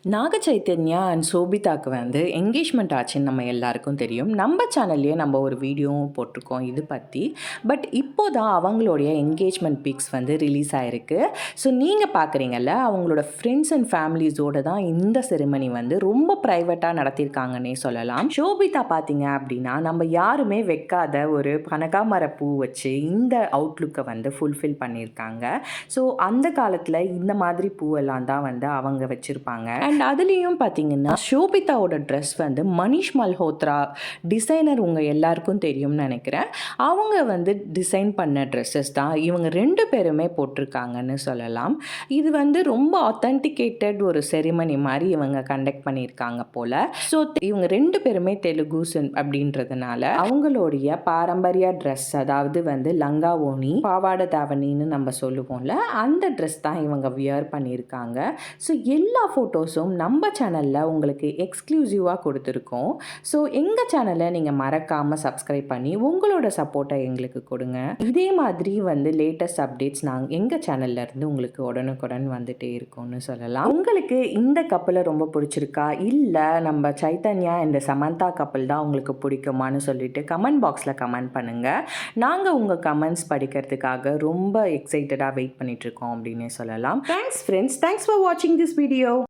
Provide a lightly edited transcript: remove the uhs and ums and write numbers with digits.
Naga Chaitanya and சோபிதாக்கு வந்து engagement ஆச்சுன்னு நம்ம எல்லாருக்கும் தெரியும். நம்ம சேனல்லையே நம்ம ஒரு வீடியோவும் போட்டிருக்கோம் இது பற்றி. பட் இப்போ தான் அவங்களுடைய என்கேஜ்மெண்ட் பிக்ஸ் வந்து ரிலீஸ் ஆகிருக்கு. ஸோ நீங்கள் பார்க்குறீங்கல்ல, அவங்களோட ஃப்ரெண்ட்ஸ் அண்ட் ஃபேமிலிஸோடு தான் இந்த செரிமனி வந்து ரொம்ப ப்ரைவேட்டாக நடத்தியிருக்காங்கன்னே சொல்லலாம். சோபிதா பார்த்தீங்க அப்படின்னா, நம்ம யாருமே வைக்காத ஒரு கனகாமர பூ வச்சு இந்த அவுட்லுக்கை வந்து ஃபுல்ஃபில் பண்ணியிருக்காங்க. ஸோ அந்த காலத்தில் இந்த மாதிரி பூவெல்லாம் தான் வந்து அவங்க வச்சுருப்பாங்க. அண்ட் அதுலேயும் பார்த்தீங்கன்னா ஷோபிதாவோட ட்ரெஸ் வந்து மனிஷ் மல்ஹோத்ரா டிசைனர் உங்கள் எல்லாருக்கும் தெரியும்னு நினைக்கிறேன். அவங்க வந்து டிசைன் பண்ண ட்ரெஸ்ஸஸ் தான் இவங்க 2 பேருமே போட்டிருக்காங்கன்னு சொல்லலாம். இது வந்து ரொம்ப ஆத்தென்டிகேட்டட் ஒரு செரிமனி மாதிரி இவங்க கண்டக்ட் பண்ணியிருக்காங்க போல். ஸோ இவங்க 2 பேருமே தெலுங்குஸ் அப்படின்றதுனால அவங்களுடைய பாரம்பரிய ட்ரெஸ், அதாவது வந்து லங்கா ஓனி பாவாடை தாவணின்னு நம்ம சொல்லுவோம்ல, அந்த ட்ரெஸ் தான் இவங்க வியர் பண்ணியிருக்காங்க. ஸோ எல்லா ஃபோட்டோஸும் நம்ம சேனலில் உங்களுக்கு எக்ஸ்க்ளூசிவாக கொடுத்துருக்கோம். ஸோ எங்கள் சேனலை நீங்கள் மறக்காமல் சப்ஸ்கிரைப் பண்ணி உங்களோட சப்போர்ட்டை எங்களுக்கு கொடுங்க. இதே மாதிரி வந்து லேட்டஸ்ட் அப்டேட்ஸ் நாங்கள் எங்கள் சேனல்லேருந்து உங்களுக்கு உடனுக்குடன் வந்துகிட்டே இருக்கோம்னு சொல்லலாம். உங்களுக்கு இந்த கப்பலை ரொம்ப பிடிச்சிருக்கா, இல்லை நம்ம சைத்தன்யா அண்ட் சமந்தா கப்பல் தான் உங்களுக்கு பிடிக்குமான்னு சொல்லிட்டு கமெண்ட் பாக்ஸில் கமெண்ட் பண்ணுங்கள். நாங்கள் உங்கள் கமெண்ட்ஸ் படிக்கிறதுக்காக ரொம்ப எக்ஸைட்டடாக வெயிட் பண்ணிகிட்ருக்கோம் அப்படின்னே சொல்லலாம். தேங்க்ஸ் ஃப்ரெண்ட்ஸ், தேங்க்ஸ் ஃபார் வாட்சிங் திஸ் வீடியோ.